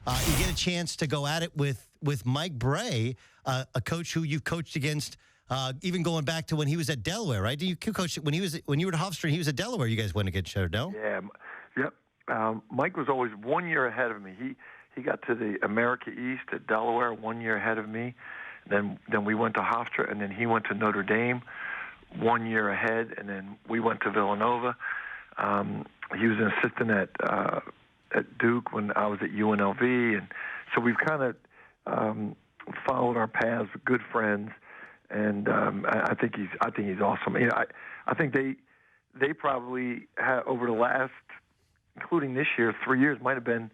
You get a chance to go at it with Mike Bray, a coach who you've coached against, even going back to when he was at Delaware, right? Did you coach when you were at Hofstra? He was at Delaware. You guys went against each other, no? Yeah, yep. Mike was always 1 year ahead of me. He got to the America East at Delaware 1 year ahead of me. Then we went to Hofstra, and then he went to Notre Dame 1 year ahead, and then we went to Villanova. He was an assistant at Duke when I was at UNLV, and so we've kind of followed our paths, good friends, and I think he's awesome. You know, I think they probably have, over the last, including this year, 3 years, might have been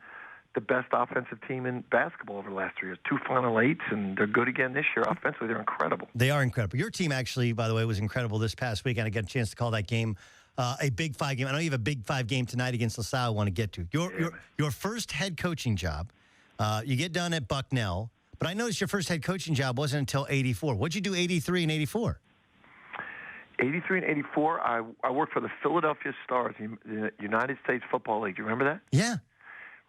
the best offensive team in basketball over the last 3 years. 2 Final Eights, and they're good again this year. Offensively, they're incredible. They are incredible. Your team actually, by the way, was incredible this past weekend. I got a chance to call that game a Big Five game. I know you have a Big Five game tonight against LaSalle I want to get to. Your first head coaching job, you get done at Bucknell, but I noticed your first head coaching job wasn't until 84. What'd you do 83 and 84? 83 and 84, I worked for the Philadelphia Stars, the United States Football League. Do you remember that? Yeah.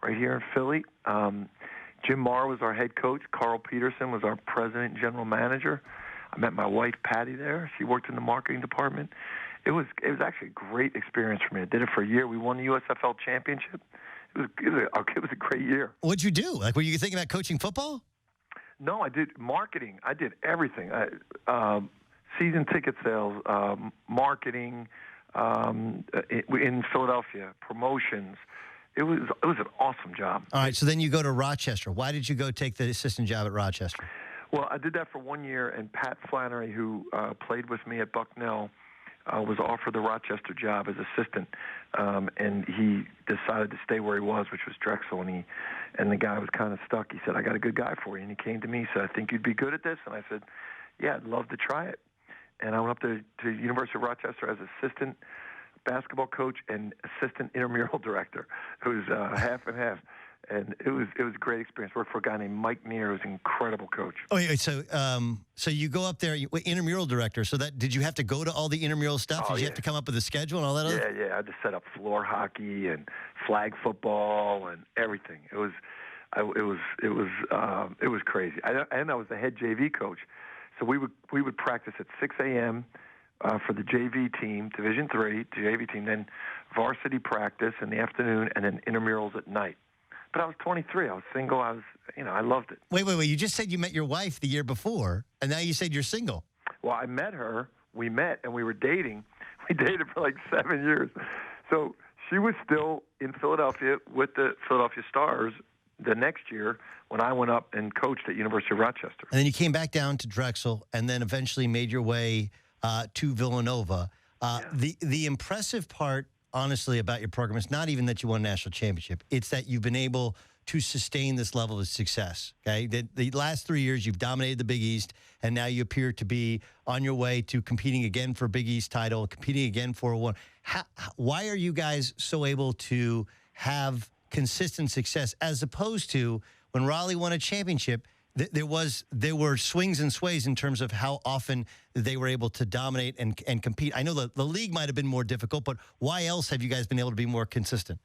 Right here in Philly. Jim Marr was our head coach. Carl Peterson was our president and general manager. I met my wife, Patty, there. She worked in the marketing department. It was actually a great experience for me. I did it for a year. We won the USFL championship. It was a great year. What'd you do? Like, were you thinking about coaching football? No, I did marketing. I did everything. Season ticket sales, marketing in Philadelphia, promotions. It was an awesome job. All right, so then you go to Rochester. Why did you go take the assistant job at Rochester? Well, I did that for 1 year, and Pat Flannery, who played with me at Bucknell, was offered the Rochester job as assistant, and he decided to stay where he was, which was Drexel, and the guy was kind of stuck. He said, "I got a good guy for you," and he came to me and said, "I think you'd be good at this," and I said, "Yeah, I'd love to try it." And I went up to University of Rochester as assistant basketball coach and assistant intramural director. It was half and half, and it was a great experience. Worked for a guy named Mike Neer, who's an incredible coach. Oh, wait, so you go up there, intramural director. So did you have to go to all the intramural stuff? Did you have to come up with a schedule and all that? Yeah. I had to set up floor hockey and flag football and everything. It was crazy. And I was the head JV coach, so we would practice at 6 a.m. For the JV team, Division III, JV team, then varsity practice in the afternoon, and then intramurals at night. But I was 23. I was single. I loved it. Wait. You just said you met your wife the year before, and now you said you're single. Well, I met her. We met, and we were dating. We dated for like 7 years. So she was still in Philadelphia with the Philadelphia Stars the next year when I went up and coached at University of Rochester. And then you came back down to Drexel, and then eventually made your way to Villanova. The impressive part, honestly, about your program is not even that you won a national championship. It's that you've been able to sustain this level of success. Okay, the last 3 years you've dominated the Big East, and now you appear to be on your way to competing again for a Big East title, competing again for a one. Why are you guys so able to have consistent success as opposed to when Raleigh won a championship? There were swings and sways in terms of how often they were able to dominate and compete. I know the league might have been more difficult, but why else have you guys been able to be more consistent?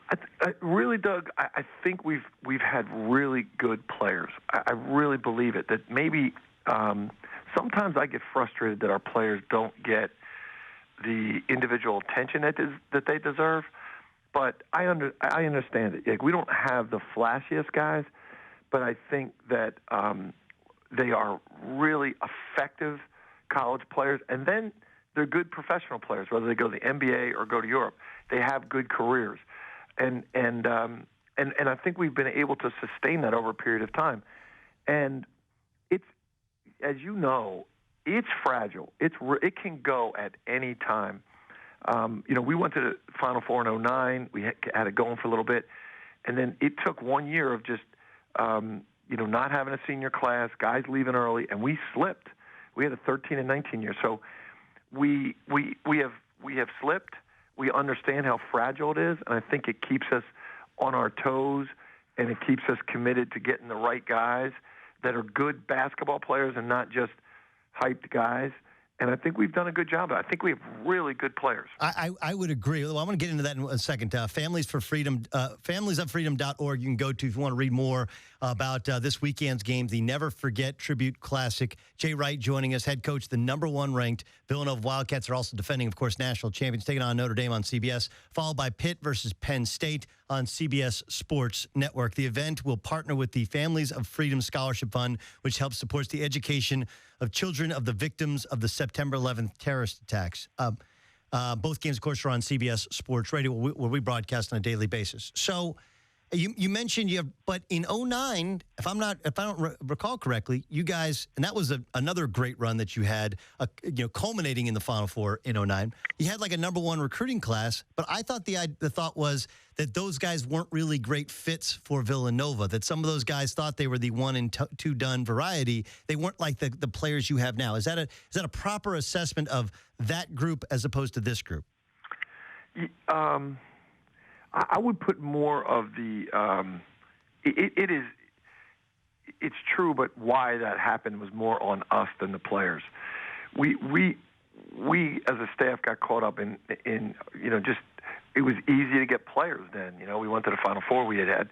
I really, Doug, I think we've had really good players. I really believe it. That maybe sometimes I get frustrated that our players don't get the individual attention that they deserve. But I understand it. Like, we don't have the flashiest guys. But I think that they are really effective college players, and then they're good professional players, whether they go to the NBA or go to Europe. They have good careers, and I think we've been able to sustain that over a period of time. And it's, as you know, it's fragile. It can go at any time. We went to the Final Four in 2009. We had it going for a little bit, and then it took 1 year of just not having a senior class, guys leaving early, and we slipped. We had a 13 and 19 year, so we have slipped. We understand how fragile it is, and I think it keeps us on our toes, and it keeps us committed to getting the right guys that are good basketball players and not just hyped guys. And I think we've done a good job. I think we have really good players. I would agree. Well, I'm going to get into that in a second. Families for Freedom, familiesofreedom.org. You can go to if you want to read more about this weekend's game, the Never Forget Tribute Classic. Jay Wright joining us, head coach, the #1 ranked Villanova Wildcats are also defending, of course, national champions, taking on Notre Dame on CBS, followed by Pitt versus Penn State on CBS Sports Network. The event will partner with the Families of Freedom Scholarship Fund, which helps support the education of children of the victims of the September 11th terrorist attacks. Both games, of course, are on CBS Sports Radio, where we broadcast on a daily basis. So you mentioned you have, but in 2009, if I don't recall correctly, you guys, and that was another great run that you had, culminating in the Final Four in 2009. You had like a #1 recruiting class, but I thought the thought was that those guys weren't really great fits for Villanova, that some of those guys thought they were the one and two done variety. They weren't like the players you have now. Is that a proper assessment of that group as opposed to this group? I would put more of the it's true, but why that happened was more on us than the players. We as a staff got caught up in just it was easy to get players then. We went to the Final Four. We had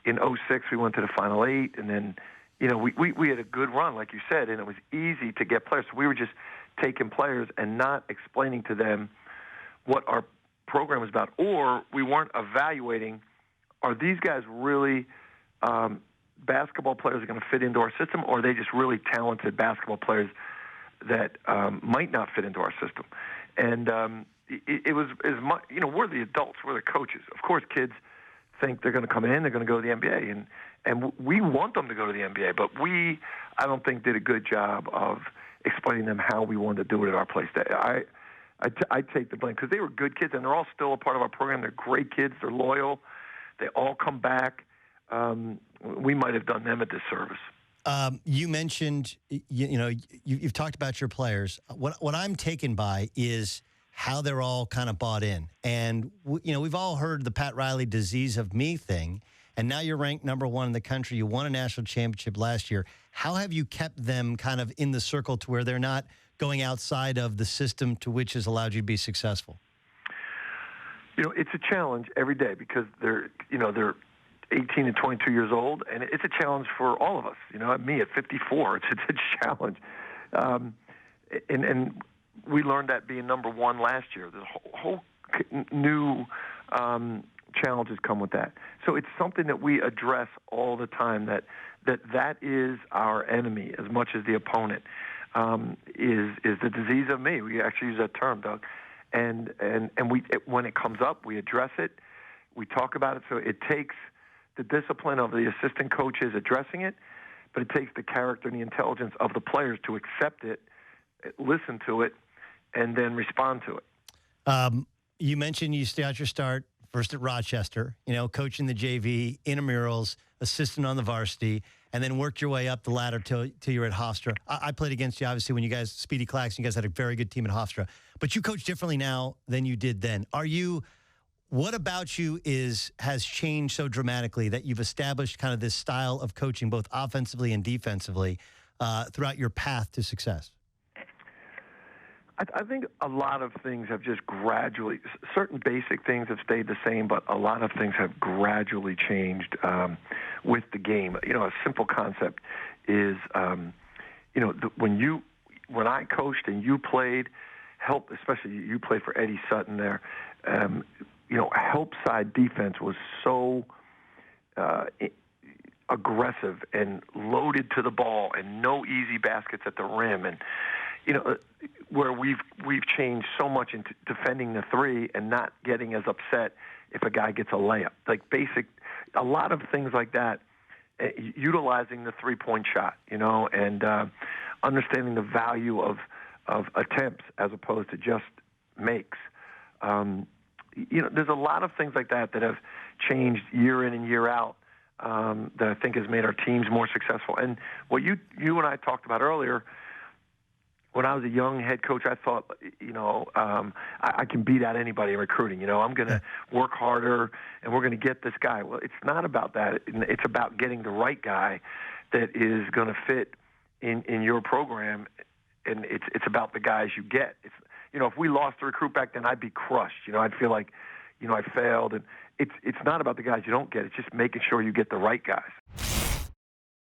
in 2006 we went to the Final 8, and then we had a good run, like you said, and it was easy to get players. So we were just taking players and not explaining to them what our program was about, or we weren't evaluating, are these guys really basketball players that are going to fit into our system, or are they just really talented basketball players that might not fit into our system? And it was as much, we're the adults, we're the coaches. Of course, kids think they're going to come in, they're going to go to the NBA, and we want them to go to the NBA, but I don't think, did a good job of explaining them how we wanted to do it at our place. I take the blame because they were good kids, and they're all still a part of our program. They're great kids. They're loyal. They all come back. We might have done them a disservice. You mentioned, you've talked about your players. What I'm taken by is how they're all kind of bought in. And, we've all heard the Pat Riley disease of me thing, and now you're ranked #1 in the country. You won a national championship last year. How have you kept them kind of in the circle to where they're not going outside of the system to which has allowed you to be successful? It's a challenge every day because they're 18 and 22 years old, and it's a challenge for all of us. Me at 54, it's a challenge. And we learned that being #1 last year. There's whole new challenges come with that. So it's something that we address all the time, that is our enemy as much as the opponent. Is the disease of me. We actually use that term, Doug. And when it comes up, we address it. We talk about it. So it takes the discipline of the assistant coaches addressing it, but it takes the character and the intelligence of the players to accept it, listen to it, and then respond to it. You mentioned you stay out your start first at Rochester, coaching the JV, intramurals, assistant on the varsity, and then worked your way up the ladder till you're at Hofstra. I played against you, obviously, when you guys, Speedy Claxton, you guys had a very good team at Hofstra. But you coach differently now than you did then. What about you has changed so dramatically that you've established kind of this style of coaching, both offensively and defensively, throughout your path to success? I think a lot of things have just gradually, certain basic things have stayed the same, but a lot of things have gradually changed with the game. A simple concept is, when I coached and you played, especially you played for Eddie Sutton there, help side defense was so aggressive and loaded to the ball and no easy baskets at the rim, and where we've changed so much into defending the three and not getting as upset if a guy gets a layup. A lot of things like that, utilizing the three-point shot, and understanding the value of attempts as opposed to just makes. There's a lot of things like that have changed year in and year out that I think has made our teams more successful. And what you and I talked about earlier, when I was a young head coach, I thought, I can beat out anybody in recruiting. I'm going to work harder, and we're going to get this guy. Well, it's not about that. It's about getting the right guy that is going to fit in your program and it's about the guys you get. It's, if we lost the recruit back then, I'd be crushed. I'd feel like, I failed. And it's not about the guys you don't get. It's just making sure you get the right guys.